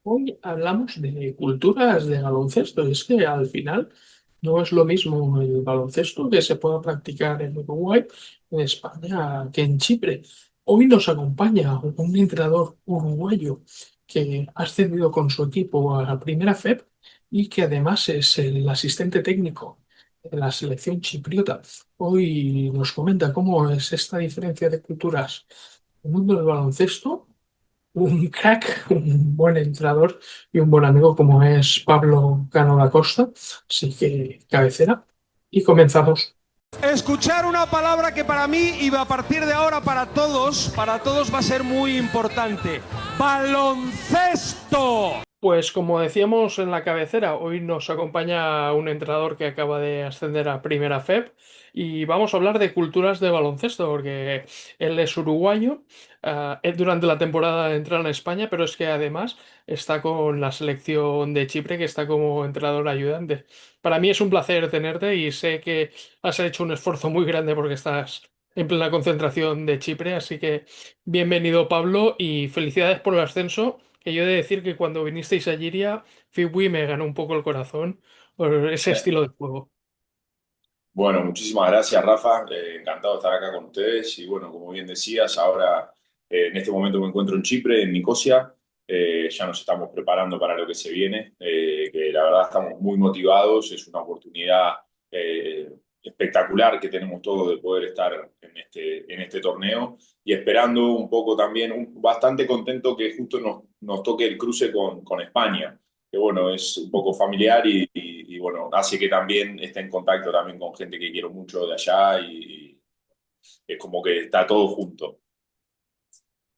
Hoy hablamos de culturas de baloncesto. Es que al final no es lo mismo el baloncesto que se pueda practicar en Uruguay, en España, que en Chipre. Hoy nos acompaña un entrenador uruguayo que ha ascendido con su equipo a la primera FEP y que además es el asistente técnico de la selección chipriota. Hoy nos comenta cómo es esta diferencia de culturas en el mundo del baloncesto, un crack, un buen entrenador y un buen amigo como es Pablo Cano da Costa. Así que cabecera y comenzamos. Escuchar una palabra que para mí y a partir de ahora para todos va a ser muy importante. Baloncesto. Pues como decíamos en la cabecera, hoy nos acompaña un entrenador que acaba de ascender a Primera FEP y vamos a hablar de culturas de baloncesto, porque él es uruguayo, él durante la temporada entró en España, pero es que además está con la selección de Chipre, que está como entrenador ayudante. Para mí es un placer tenerte y sé que has hecho un esfuerzo muy grande porque estás en plena concentración de Chipre, así que bienvenido Pablo y felicidades por el ascenso. Que yo he de decir que cuando vinisteis a Giria, Fibui me ganó un poco el corazón por ese estilo de juego. Bueno, muchísimas gracias, Rafa. Encantado de estar acá con ustedes. Y bueno, como bien decías, ahora en este momento me encuentro en Chipre, en Nicosia. Ya nos estamos preparando para lo que se viene, que la verdad estamos muy motivados. Es una oportunidad espectacular que tenemos todos de poder estar en este torneo y esperando un poco también, bastante contento que justo nos toque el cruce con España, que bueno, es un poco familiar y bueno, hace que también esté en contacto también con gente que quiero mucho de allá y es como que está todo junto.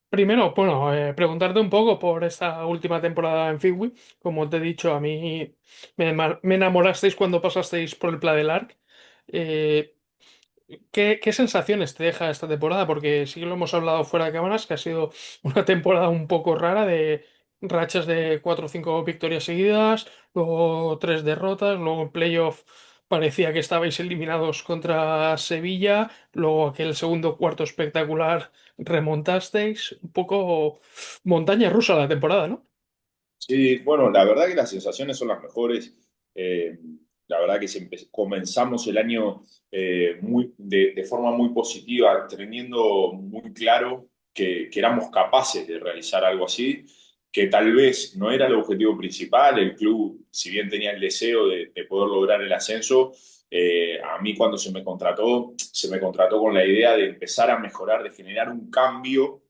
Primero, bueno, preguntarte un poco por esta última temporada en Fibui. Como te he dicho, a mí me enamorasteis cuando pasasteis por el Pla del Arc. Eh, ¿qué sensaciones te deja esta temporada? Porque sí que lo hemos hablado fuera de cámaras, que ha sido una temporada un poco rara de rachas de cuatro o cinco victorias seguidas, luego tres derrotas, luego en playoff parecía que estabais eliminados contra Sevilla, luego aquel segundo cuarto espectacular remontasteis, un poco montaña rusa la temporada, ¿no? Sí, bueno, la verdad que las sensaciones son las mejores. Eh, la verdad que comenzamos el año de forma muy positiva, teniendo muy claro que éramos capaces de realizar algo así, que tal vez no era el objetivo principal. El club, si bien tenía el deseo de poder lograr el ascenso, a mí cuando se me contrató con la idea de empezar a mejorar, de generar un cambio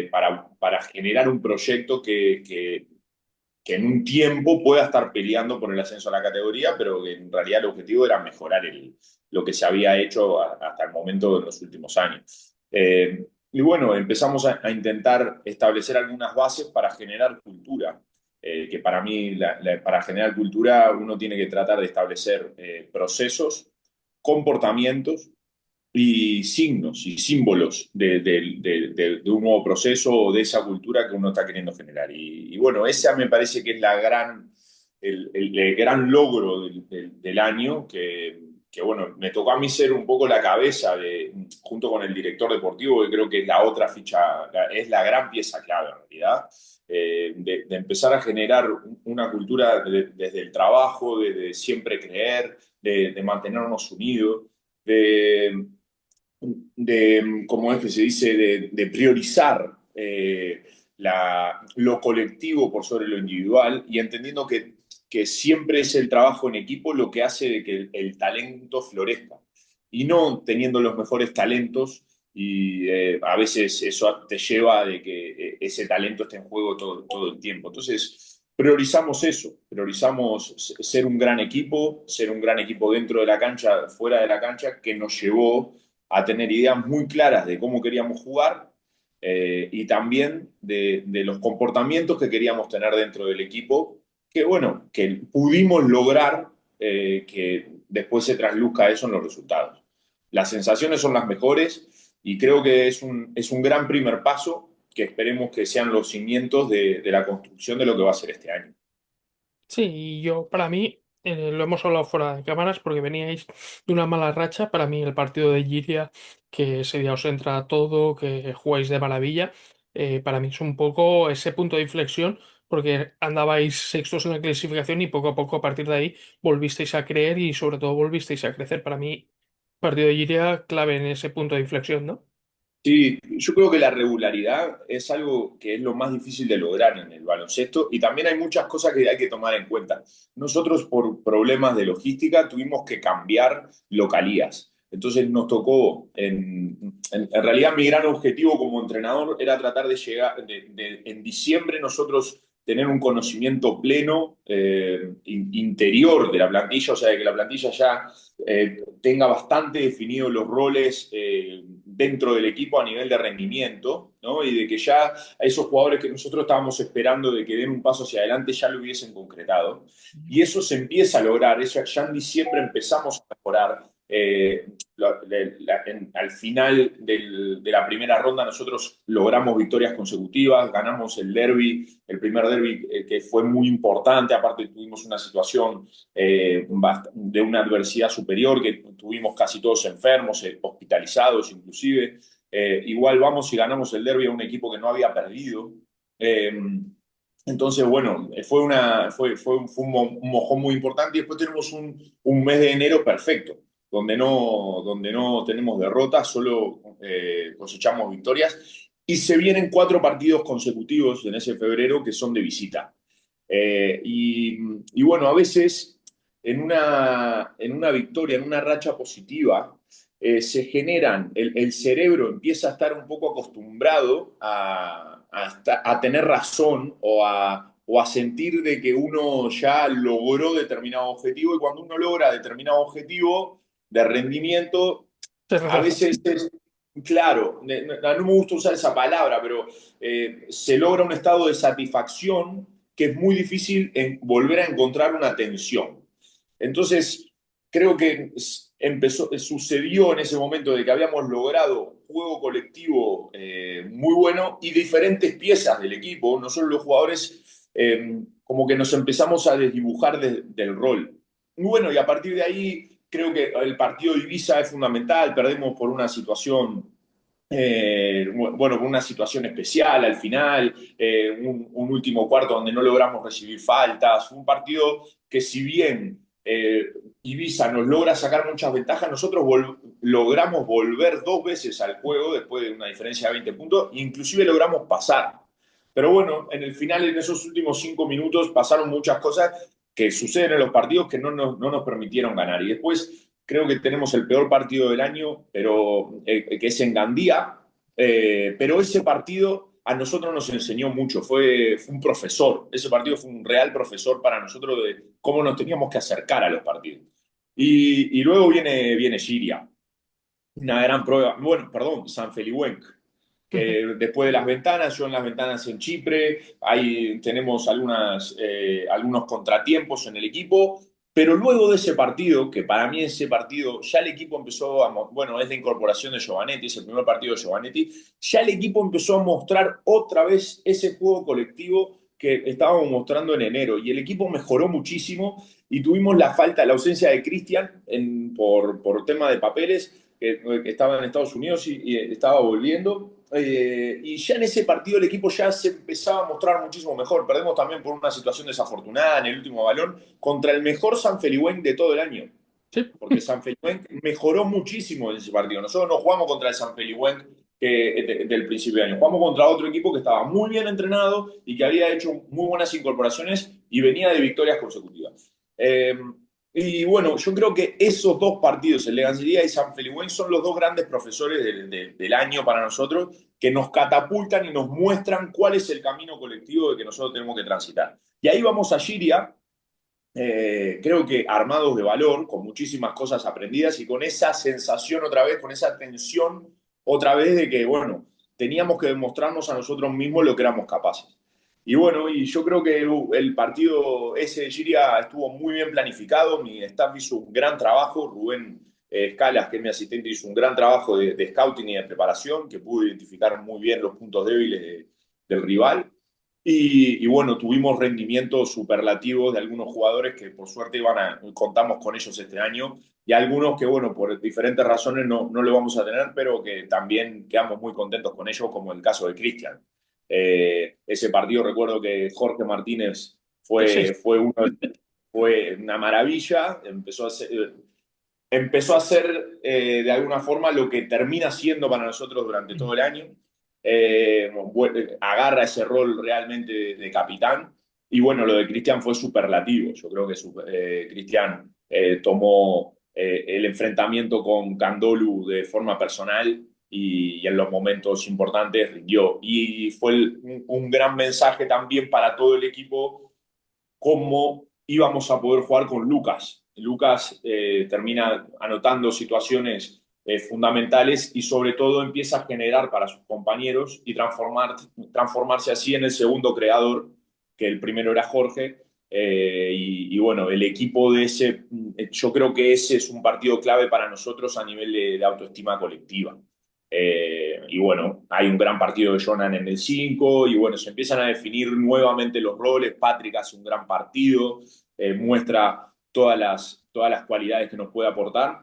para generar un proyecto que en un tiempo pueda estar peleando por el ascenso a la categoría, pero que en realidad el objetivo era mejorar lo que se había hecho hasta el momento en los últimos años. Y bueno, empezamos a intentar establecer algunas bases para generar cultura, que para mí, para generar cultura, uno tiene que tratar de establecer procesos, comportamientos y signos y símbolos de un nuevo proceso o de esa cultura que uno está queriendo generar. Y bueno, esa me parece que es el gran logro del año, bueno, me tocó a mí ser un poco la cabeza junto con el director deportivo, que creo que es la otra ficha, es la gran pieza clave en realidad. De empezar a generar una cultura desde el trabajo, de siempre creer, de mantenernos unidos, de, como es que se dice, de priorizar lo colectivo por sobre lo individual y entendiendo que siempre es el trabajo en equipo lo que hace de que el talento florezca y no teniendo los mejores talentos y a veces eso te lleva a de que ese talento esté en juego todo el tiempo. Entonces, priorizamos eso, priorizamos ser un gran equipo dentro de la cancha, fuera de la cancha, que nos llevó a tener ideas muy claras de cómo queríamos jugar y también de los comportamientos que queríamos tener dentro del equipo, que bueno, que pudimos lograr que después se trasluzca eso en los resultados. Las sensaciones son las mejores y creo que es un gran primer paso que esperemos que sean los cimientos de la construcción de lo que va a ser este año. Sí, y yo, para mí, lo hemos hablado fuera de cámaras porque veníais de una mala racha. Para mí, el partido de Giria, que ese día os entra todo, que jugáis de maravilla, para mí es un poco ese punto de inflexión, porque andabais sextos en la clasificación y poco a poco a partir de ahí volvisteis a creer y sobre todo volvisteis a crecer. Para mí, partido de Giria clave en ese punto de inflexión, ¿no? Sí, yo creo que la regularidad es algo que es lo más difícil de lograr en el baloncesto y también hay muchas cosas que hay que tomar en cuenta. Nosotros por problemas de logística tuvimos que cambiar localías. Entonces nos tocó, en realidad mi gran objetivo como entrenador era tratar de llegar, en diciembre nosotros tener un conocimiento pleno interior de la plantilla, o sea, de que la plantilla ya tenga bastante definidos los roles dentro del equipo a nivel de rendimiento, ¿no? Y de que ya a esos jugadores que nosotros estábamos esperando de que den un paso hacia adelante ya lo hubiesen concretado. Y eso se empieza a lograr, eso ya en diciembre empezamos a mejorar. Al final de la primera ronda nosotros logramos victorias consecutivas, ganamos el derby, el primer derby que fue muy importante, aparte tuvimos una situación de una adversidad superior, que tuvimos casi todos enfermos, hospitalizados inclusive. Igual vamos y ganamos el derby a un equipo que no había perdido. Entonces, bueno, fue un mojón muy importante y después tenemos un mes de enero perfecto, donde no tenemos derrotas, solo cosechamos victorias y se vienen 4 partidos consecutivos en ese febrero que son de visita. Y bueno, a veces en una victoria, en una racha positiva, se generan, el cerebro empieza a estar un poco acostumbrado a tener razón o a sentir de que uno ya logró determinado objetivo y cuando uno logra determinado objetivo de rendimiento, Se a refuerza. veces es, claro, no me gusta usar esa palabra, pero se logra un estado de satisfacción que es muy difícil volver a encontrar una tensión. Entonces, creo que sucedió en ese momento de que habíamos logrado juego colectivo muy bueno y diferentes piezas del equipo, no solo los jugadores, como que nos empezamos a desdibujar del rol. Y bueno, y a partir de ahí creo que el partido de Ibiza es fundamental, perdemos por una situación bueno, con una situación especial al final, un último cuarto donde no logramos recibir faltas, un partido que si bien Ibiza nos logra sacar muchas ventajas, nosotros logramos volver 2 veces al juego después de una diferencia de 20 puntos, inclusive logramos pasar. Pero bueno, en el final, en esos últimos 5 minutos, pasaron muchas cosas que suceden en los partidos que no nos permitieron ganar. Y después creo que tenemos el peor partido del año, pero, que es en Gandía, pero ese partido a nosotros nos enseñó mucho, fue un profesor, ese partido fue un real profesor para nosotros de cómo nos teníamos que acercar a los partidos. Y luego viene Giria, una gran prueba, bueno, perdón, San Feliuenc, que después de las ventanas, yo en las ventanas en Chipre, ahí tenemos algunos contratiempos en el equipo, pero luego de ese partido, que para mí ese partido, ya el equipo empezó bueno, es la incorporación de Giovanetti, es el primer partido de Giovanetti, ya el equipo empezó a mostrar otra vez ese juego colectivo que estábamos mostrando en enero, y el equipo mejoró muchísimo, y tuvimos la ausencia de Cristian por tema de papeles, que estaba en Estados Unidos y estaba volviendo. Y ya en ese partido el equipo ya se empezaba a mostrar muchísimo mejor. Perdemos también por una situación desafortunada en el último balón contra el mejor San Feliuenc de todo el año. Sí. Porque San Feliuenc mejoró muchísimo en ese partido. Nosotros no jugamos contra el San Feliuenc del principio de año. Jugamos contra otro equipo que estaba muy bien entrenado y que había hecho muy buenas incorporaciones y venía de victorias consecutivas. Y bueno, yo creo que esos 2 partidos, el de Gancería y San Feliuenc, son los 2 grandes profesores del año para nosotros, que nos catapultan y nos muestran cuál es el camino colectivo de que nosotros tenemos que transitar. Y ahí vamos a Giria, creo que armados de valor, con muchísimas cosas aprendidas y con esa sensación otra vez, con esa tensión otra vez de que, bueno, teníamos que demostrarnos a nosotros mismos lo que éramos capaces. Y bueno, y yo creo que el partido ese de Giria estuvo muy bien planificado, mi staff hizo un gran trabajo, Rubén Escalas, que es mi asistente, hizo un gran trabajo de scouting y de preparación, que pudo identificar muy bien los puntos débiles del rival. Y bueno, tuvimos rendimientos superlativos de algunos jugadores que por suerte contamos con ellos este año y algunos que, bueno, por diferentes razones no lo vamos a tener, pero que también quedamos muy contentos con ellos, como el caso de Cristian. Ese partido recuerdo que Jorge Martínez Sí, fue una maravilla, empezó a hacer de alguna forma lo que termina siendo para nosotros durante todo el año. Agarra ese rol realmente de capitán. Y bueno, lo de Cristian fue superlativo. Yo creo que Cristian tomó el enfrentamiento con Candolu de forma personal y en los momentos importantes rindió. Y fue un gran mensaje también para todo el equipo cómo íbamos a poder jugar con Lucas. Lucas termina anotando situaciones fundamentales y sobre todo empieza a generar para sus compañeros y transformarse así en el segundo creador, que el primero era Jorge. Bueno, el equipo de ese, yo creo que ese es un partido clave para nosotros a nivel de autoestima colectiva. Y bueno, hay un gran partido de Jonan en el 5 y bueno, se empiezan a definir nuevamente los roles. Patrick hace un gran partido, muestra todas las cualidades que nos puede aportar.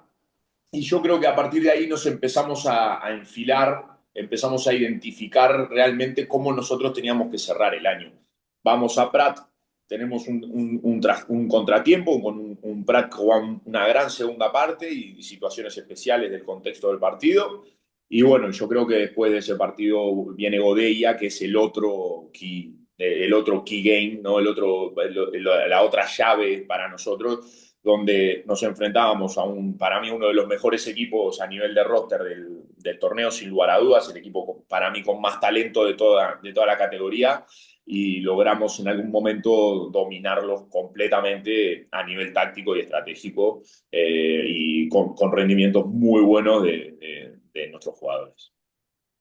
Y yo creo que a partir de ahí nos empezamos a enfilar, empezamos a identificar realmente cómo nosotros teníamos que cerrar el año. Vamos a Prat, tenemos un contratiempo con un Prat que juega una gran segunda parte y situaciones especiales del contexto del partido. Y bueno, yo creo que después de ese partido viene Godella, que es el otro key game, ¿no? La otra llave para nosotros, donde nos enfrentábamos para mí, uno de los mejores equipos a nivel de roster del torneo, sin lugar a dudas, el equipo para mí con más talento de toda la categoría, y logramos en algún momento dominarlos completamente a nivel táctico y estratégico, y con rendimientos muy buenos de nuestros jugadores.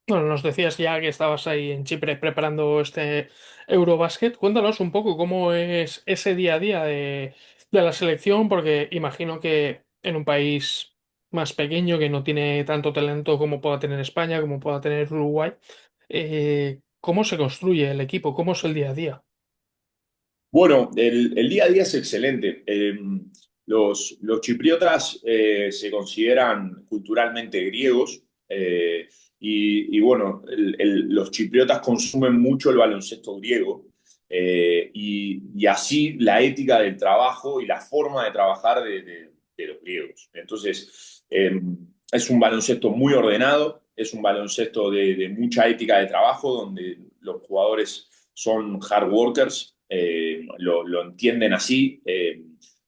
bueno, nos decías ya que estabas ahí en Chipre preparando este Eurobasket. Cuéntanos un poco cómo es ese día a día de la selección, porque imagino que en un país más pequeño que no tiene tanto talento como pueda tener España, como pueda tener Uruguay, ¿cómo se construye el equipo? ¿Cómo es el día a día? Bueno, el día a día es excelente. Los chipriotas se consideran culturalmente griegos, bueno, los chipriotas consumen mucho el baloncesto griego, y así la ética del trabajo y la forma de trabajar de los griegos. Entonces, es un baloncesto muy ordenado, es un baloncesto de mucha ética de trabajo, donde los jugadores son hard workers, lo entienden así,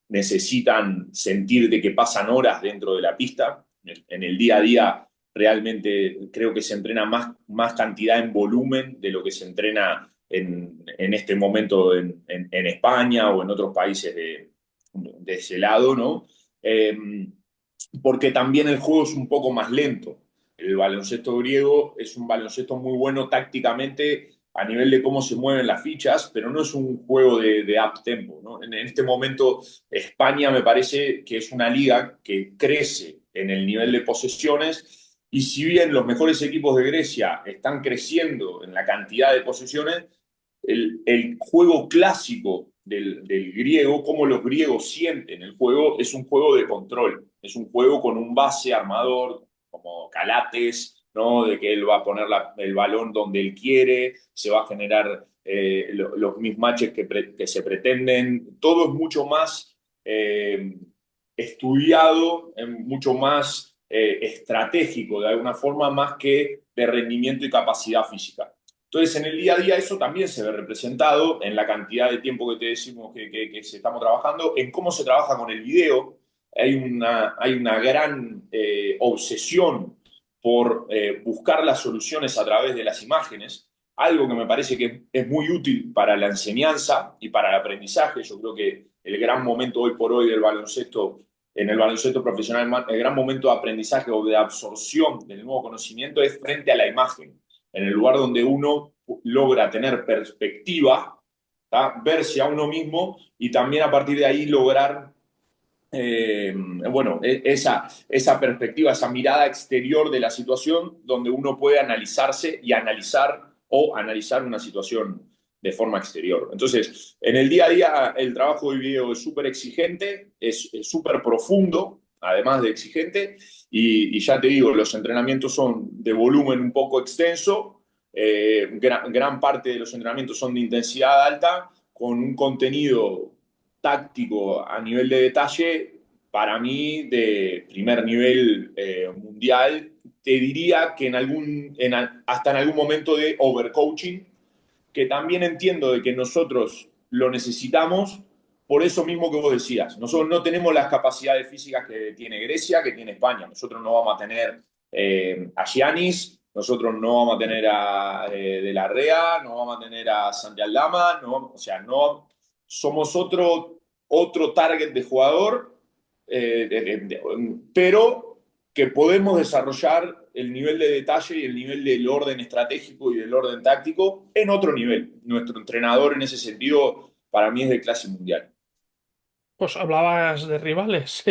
necesitan sentir de que pasan horas dentro de la pista. En el día a día realmente creo que se entrena más cantidad en volumen de lo que se entrena en este momento en España o en otros países de ese lado, ¿no? Porque también el juego es un poco más lento. El baloncesto griego es un baloncesto muy bueno tácticamente a nivel de cómo se mueven las fichas, pero no es un juego de up tempo, ¿no? En este momento España me parece que es una liga que crece en el nivel de posesiones, y si bien los mejores equipos de Grecia están creciendo en la cantidad de posesiones, el juego clásico del griego, cómo los griegos sienten el juego, es un juego de control, es un juego con un base armador como Calates, ¿no? De que él va a poner el balón donde él quiere, se va a generar los mismatches que se pretenden. Todo es mucho más estudiado, mucho más estratégico, de alguna forma, más que de rendimiento y capacidad física. Entonces, en el día a día eso también se ve representado en la cantidad de tiempo que te decimos que se estamos trabajando, en cómo se trabaja con el video. Hay una gran obsesión por buscar las soluciones a través de las imágenes, algo que me parece que es muy útil para la enseñanza y para el aprendizaje. Yo creo que el gran momento hoy por hoy del baloncesto, en el baloncesto profesional, el gran momento de aprendizaje o de absorción del nuevo conocimiento es frente a la imagen, en el lugar donde uno logra tener perspectiva, ¿tá? Verse a uno mismo y también a partir de ahí lograr bueno, esa perspectiva, esa mirada exterior de la situación donde uno puede analizarse y analizar una situación de forma exterior. Entonces, en el día a día el trabajo de video es súper exigente, es súper profundo, además de exigente, y ya te digo, los entrenamientos son de volumen un poco extenso, gran parte de los entrenamientos son de intensidad alta, con un contenido táctico a nivel de detalle, para mí, de primer nivel mundial. Te diría que hasta en algún momento de overcoaching, que también entiendo de que nosotros lo necesitamos por eso mismo que vos decías. Nosotros no tenemos las capacidades físicas que tiene Grecia, que tiene España. Nosotros no vamos a tener a Giannis, nosotros no vamos a tener a De la Rea, no vamos a tener a Santi Aldama, no, o sea, no somos otro target de jugador, pero que podemos desarrollar el nivel de detalle y el nivel del orden estratégico y del orden táctico en otro nivel. Nuestro entrenador en ese sentido para mí es de clase mundial. Pues hablabas de rivales.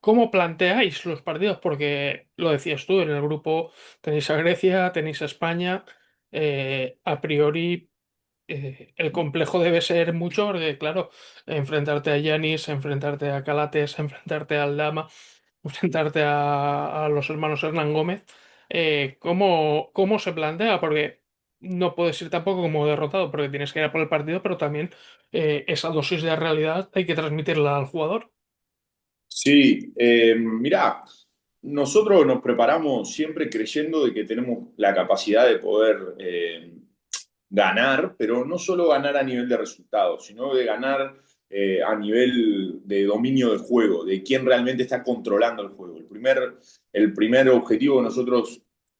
¿Cómo planteáis los partidos? Porque lo decías tú, en el grupo tenéis a Grecia, tenéis a España. A priori, el complejo debe ser mucho, porque claro, enfrentarte a Yanis, enfrentarte a Calates, enfrentarte a Aldama, enfrentarte a los hermanos Hernán Gómez. ¿Cómo se plantea? Porque no puedes ir tampoco como derrotado, porque tienes que ir a por el partido, pero también esa dosis de realidad hay que transmitirla al jugador. Sí, mirá, nosotros nos preparamos siempre creyendo de que tenemos la capacidad de poder ganar, pero no solo ganar a nivel de resultados, sino de ganar a nivel de dominio de juego, de quién realmente está controlando el juego. El primer objetivo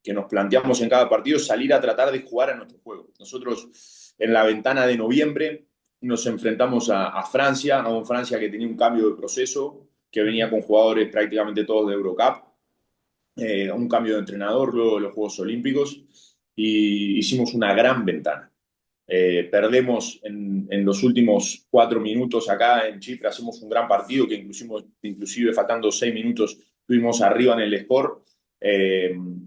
que nos planteamos en cada partido es salir a tratar de jugar a nuestro juego. Nosotros en la ventana de noviembre nos enfrentamos a Francia, a un Francia que tenía un cambio de proceso, que venía con jugadores prácticamente todos de Eurocup, un cambio de entrenador luego de los Juegos Olímpicos, y hicimos una gran ventana. Perdemos en los últimos 4 minutos acá en Chipre, hacemos un gran partido que inclusive faltando 6 minutos estuvimos arriba en el score.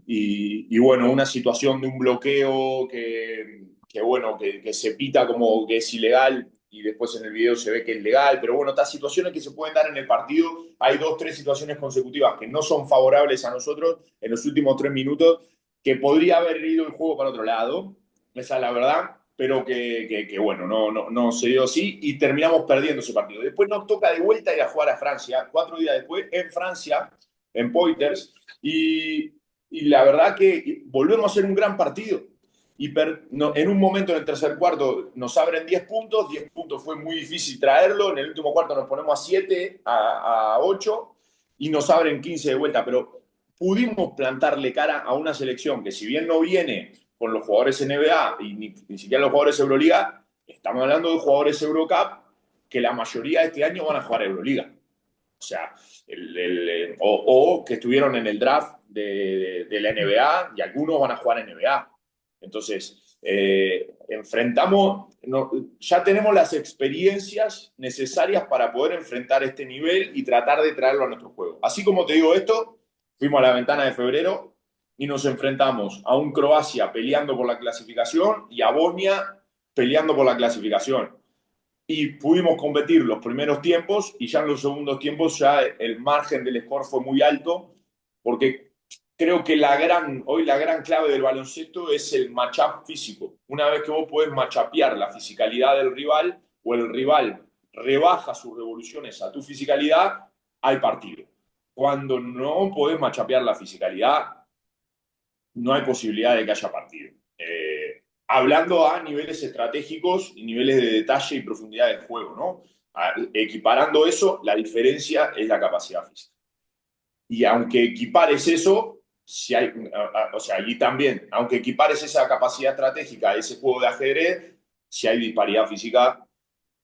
Y bueno, una situación de un bloqueo que se pita como que es ilegal y después en el video se ve que es legal, pero bueno, estas situaciones que se pueden dar en el partido, hay 2, 3 situaciones consecutivas que no son favorables a nosotros en los últimos 3 minutos, que podría haber ido el juego para otro lado, esa es la verdad, pero bueno, no se dio así y terminamos perdiendo ese partido. Después nos toca de vuelta ir a jugar a Francia, 4 días después, en Francia, en Poitiers, y la verdad que volvemos a hacer un gran partido. En un momento en el tercer cuarto nos abren 10 puntos, 10 puntos fue muy difícil traerlo, en el último cuarto nos ponemos a 7, a 8 y nos abren 15 de vuelta, pero pudimos plantarle cara a una selección que si bien no viene con los jugadores NBA y ni siquiera los jugadores Euroliga, estamos hablando de jugadores Eurocup que la mayoría de este año van a jugar Euroliga. O sea, o que estuvieron en el draft de la NBA y algunos van a jugar NBA. Entonces, ya tenemos las experiencias necesarias para poder enfrentar este nivel y tratar de traerlo a nuestro juego. Así como te digo esto, fuimos a la ventana de febrero y nos enfrentamos a un Croacia peleando por la clasificación y a Bosnia peleando por la clasificación. Y pudimos competir los primeros tiempos y ya en los segundos tiempos ya el margen del score fue muy alto porque creo que hoy la gran clave del baloncesto es el matchup físico. Una vez que vos podés matchupear la fisicalidad del rival o el rival rebaja sus revoluciones a tu fisicalidad, hay partido. Cuando no podés matchupear la fisicalidad, no hay posibilidad de que haya partido. Hablando a niveles estratégicos y niveles de detalle y profundidad de juego, ¿no? Equiparando eso, la diferencia es la capacidad física. Y aunque equipares eso, si hay, o sea, allí también, aunque equipares esa capacidad estratégica, ese juego de ajedrez, si hay disparidad física,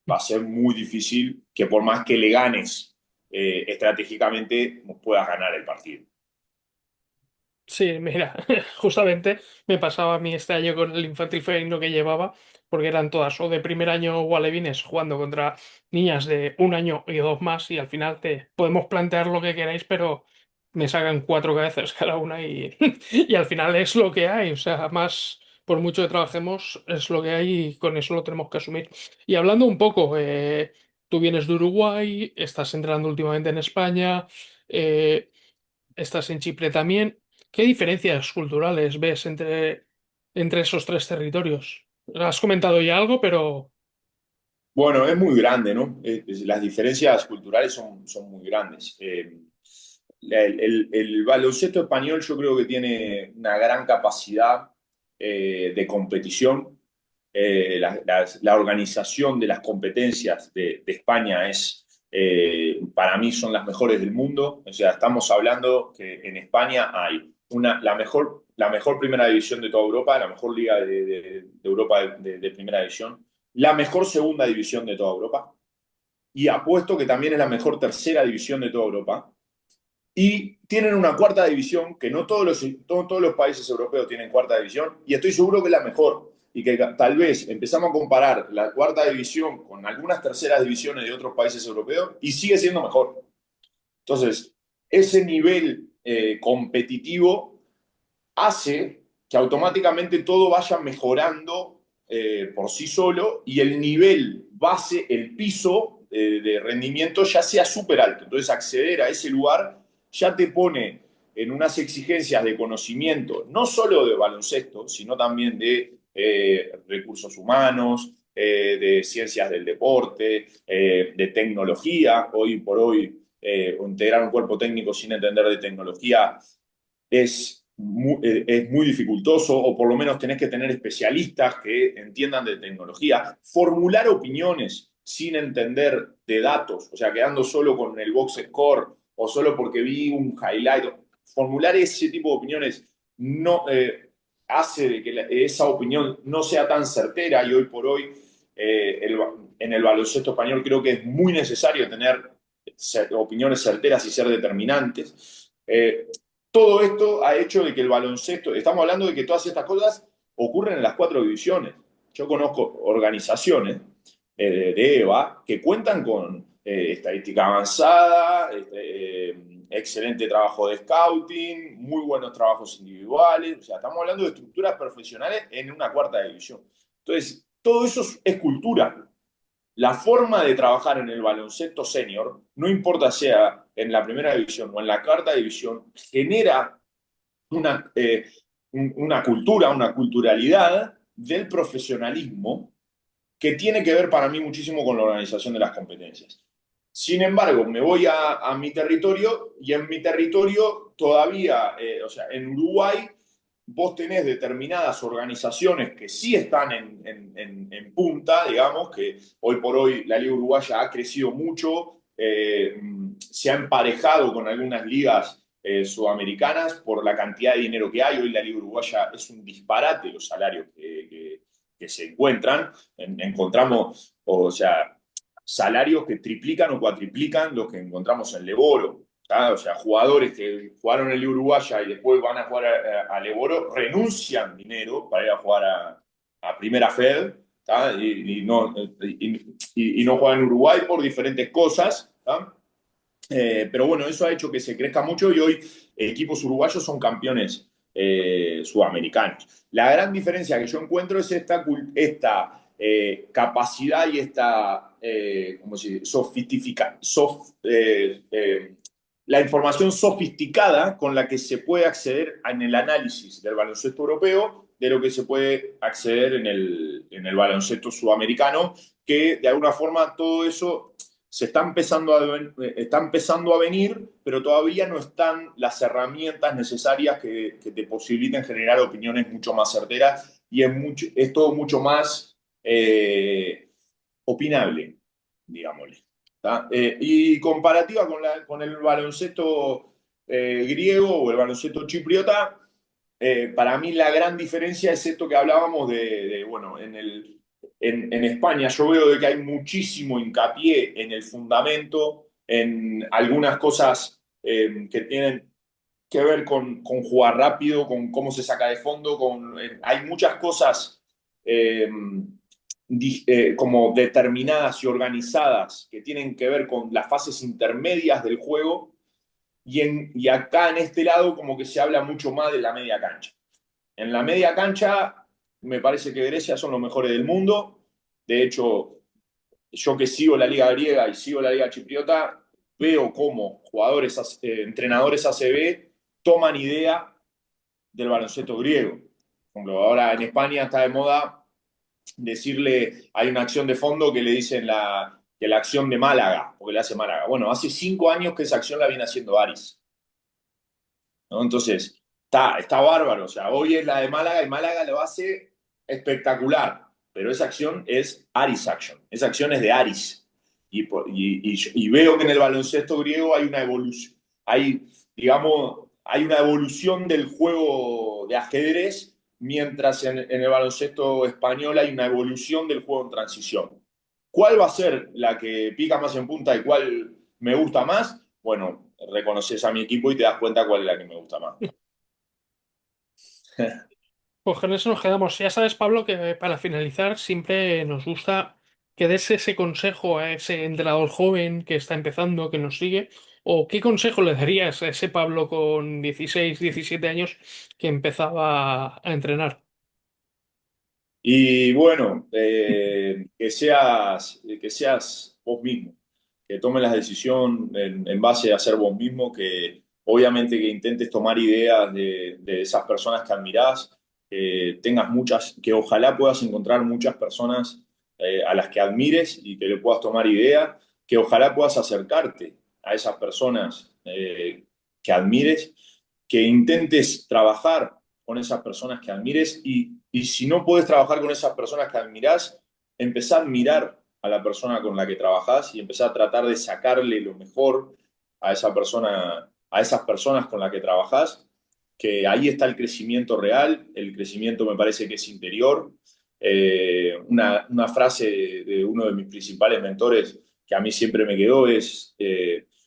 va a ser muy difícil que por más que le ganes estratégicamente, puedas ganar el partido. Sí, mira, justamente me pasaba a mí este año con el infantil femenino que llevaba, porque eran todas o de primer año o alevines jugando contra niñas de un año y dos más, y al final te podemos plantear lo que queráis, pero me sacan cuatro cabezas cada una y, y al final es lo que hay, o sea, más por mucho que trabajemos, es lo que hay y con eso lo tenemos que asumir. Y hablando un poco, tú vienes de Uruguay, estás entrando últimamente en España. eh, Estás en Chipre también. ¿Qué diferencias culturales ves entre entre esos tres territorios? Has comentado ya algo, pero Bueno, es muy grande, ¿no? Las diferencias culturales son muy grandes. El baloncesto español yo creo que tiene una gran capacidad de competición. La organización de las competencias de España para mí son las mejores del mundo. O sea, estamos hablando que en España hay la mejor primera división de toda Europa, la mejor liga de Europa de primera división, la mejor segunda división de toda Europa, y apuesto que también es la mejor tercera división de toda Europa. Y tienen una cuarta división que no todos los países europeos tienen cuarta división, y estoy seguro que es la mejor. Y que tal vez empezamos a comparar la cuarta división con algunas terceras divisiones de otros países europeos y sigue siendo mejor. Entonces, ese nivel competitivo hace que automáticamente todo vaya mejorando por sí solo, y el nivel base, el piso de rendimiento ya sea súper alto. Entonces acceder a ese lugar ya te pone en unas exigencias de conocimiento, no solo de baloncesto, sino también de recursos humanos, de ciencias del deporte, de tecnología. Hoy por hoy, integrar un cuerpo técnico sin entender de tecnología es muy dificultoso, o por lo menos tenés que tener especialistas que entiendan de tecnología. Formular opiniones sin entender de datos, o sea, quedando solo con el box score o solo porque vi un highlight. Formular ese tipo de opiniones no hace de que esa opinión no sea tan certera, y hoy por hoy en el baloncesto español creo que es muy necesario tener opiniones certeras y ser determinantes. Todo esto ha hecho de que el baloncesto, estamos hablando de que todas estas cosas ocurren en las cuatro divisiones. Yo conozco organizaciones de EVA que cuentan con estadística avanzada, excelente trabajo de scouting, muy buenos trabajos individuales. O sea, estamos hablando de estructuras profesionales en una cuarta división. Entonces, todo eso es cultura. La forma de trabajar en el baloncesto senior, no importa sea en la primera división o en la cuarta división, genera una cultura, una culturalidad del profesionalismo que tiene que ver para mí muchísimo con la organización de las competencias. Sin embargo, me voy a mi territorio, y en mi territorio todavía, o sea, en Uruguay, vos tenés determinadas organizaciones que sí están en punta, digamos, que hoy por hoy la Liga Uruguaya ha crecido mucho, se ha emparejado con algunas ligas sudamericanas por la cantidad de dinero que hay. Hoy la Liga Uruguaya es un disparate los salarios que se encuentran. Encontramos, o sea, salarios que triplican o cuatriplican los que encontramos en Leboro. O sea, jugadores que jugaron en el Uruguaya y después van a jugar a Leboro renuncian dinero para ir a jugar a Primera Fed, y no juegan en Uruguay por diferentes cosas. Pero bueno, eso ha hecho que se crezca mucho, y hoy equipos uruguayos son campeones sudamericanos. La gran diferencia que yo encuentro es esta capacidad y esta, ¿cómo se dice? La información sofisticada con la que se puede acceder en el análisis del baloncesto europeo, de lo que se puede acceder en el baloncesto sudamericano, que de alguna forma todo eso está empezando a venir, pero todavía no están las herramientas necesarias que te posibiliten generar opiniones mucho más certeras, y es todo mucho más opinable, digámosle. Y comparativa con el baloncesto griego o el baloncesto chipriota, para mí la gran diferencia es esto que hablábamos bueno, en España yo veo de que hay muchísimo hincapié en el fundamento, en algunas cosas que tienen que ver con jugar rápido, con cómo se saca de fondo, hay muchas cosas eh, como determinadas y organizadas que tienen que ver con las fases intermedias del juego, y acá en este lado como que se habla mucho más de la media cancha. En la media cancha me parece que Grecia son los mejores del mundo. De hecho, yo que sigo la liga griega y sigo la liga chipriota, veo cómo entrenadores ACB toman idea del baloncesto griego. Por ejemplo, ahora en España está de moda decirle, hay una acción de fondo que le dicen que la acción de Málaga, porque le hace Málaga. Bueno, hace 5 años que esa acción la viene haciendo Aris, ¿no? Entonces, está bárbaro. O sea, hoy es la de Málaga y Málaga lo hace espectacular. Pero esa acción es Aris Action. Esa acción es de Aris. Y veo que en el baloncesto griego hay una evolución. Hay una evolución del juego de ajedrez, mientras en el baloncesto español hay una evolución del juego en transición. ¿Cuál va a ser la que pica más en punta y cuál me gusta más? Bueno, reconoces a mi equipo y te das cuenta cuál es la que me gusta más. Pues con eso nos quedamos. Ya sabes, Pablo, que para finalizar siempre nos gusta que des ese consejo a ese entrenador joven que está empezando, que nos sigue, o qué consejo le darías a ese Pablo con 16, 17 años que empezaba a entrenar. Y bueno, que seas vos mismo, que tomes la decisión en base a ser vos mismo, que obviamente que intentes tomar ideas de esas personas que admirás, que tengas muchas, que ojalá puedas encontrar muchas personas a las que admires y que le puedas tomar idea, que ojalá puedas acercarte a esas personas que admires, que intentes trabajar con esas personas que admires y si no puedes trabajar con esas personas que admirás, empezar a admirar a la persona con la que trabajás y empezar a tratar de sacarle lo mejor a esa persona, a esas personas con las que trabajás, que ahí está el crecimiento real, el crecimiento me parece que es interior. Una frase de uno de mis principales mentores que a mí siempre me quedó es,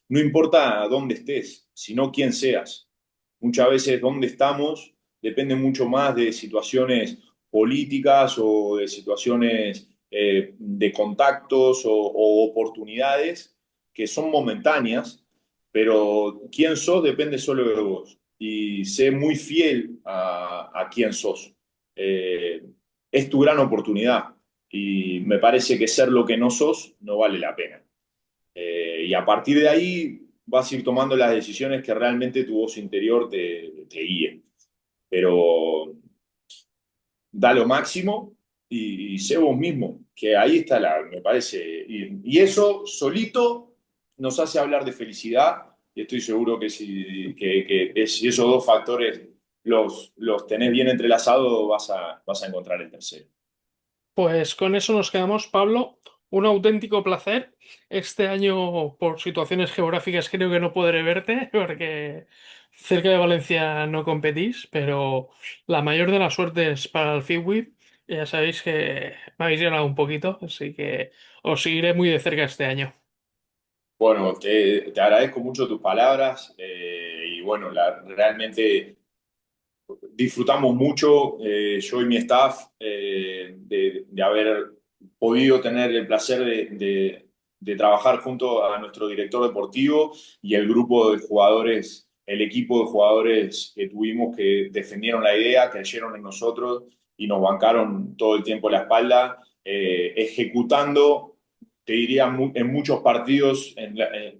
no importa dónde estés, sino quién seas. Muchas veces dónde estamos depende mucho más de situaciones políticas o de situaciones de contactos o oportunidades que son momentáneas, pero quién sos depende solo de vos. Y sé muy fiel a quién sos. Eh, es tu gran oportunidad y me parece que ser lo que no sos no vale la pena. Y a partir de ahí vas a ir tomando las decisiones que realmente tu voz interior te guíe. Pero da lo máximo y sé vos mismo, que ahí está me parece. Y eso solito nos hace hablar de felicidad y estoy seguro que si esos dos factores los tenés bien entrelazados, vas a encontrar el tercero. Pues con eso nos quedamos, Pablo. Un auténtico placer. Este año, por situaciones geográficas, creo que no podré verte porque cerca de Valencia no competís, pero la mayor de las suertes para el FIWIP. Ya sabéis que me habéis llenado un poquito, así que os seguiré muy de cerca este año. Bueno, te agradezco mucho tus palabras y bueno, realmente disfrutamos mucho, yo y mi staff, de haber podido tener el placer de trabajar junto a nuestro director deportivo y el grupo de jugadores, el equipo de jugadores que tuvimos que defendieron la idea, creyeron en nosotros y nos bancaron todo el tiempo la espalda, ejecutando, te diría, en muchos partidos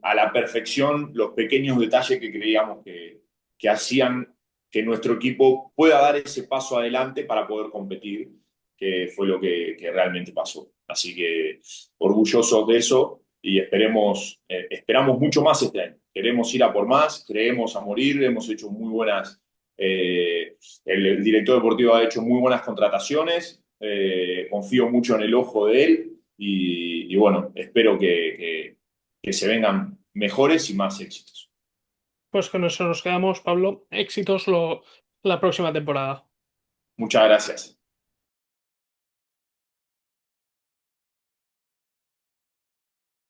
a la perfección los pequeños detalles que creíamos que hacían que nuestro equipo pueda dar ese paso adelante para poder competir, que fue lo que realmente pasó. Así que orgullosos de eso y esperamos mucho más este año. Queremos ir a por más, creemos a morir, hemos hecho muy buenas, el director deportivo ha hecho muy buenas contrataciones, confío mucho en el ojo de él y bueno, espero que se vengan mejores y más éxitos. Pues con eso nos quedamos, Pablo. Éxitos la próxima temporada. Muchas gracias.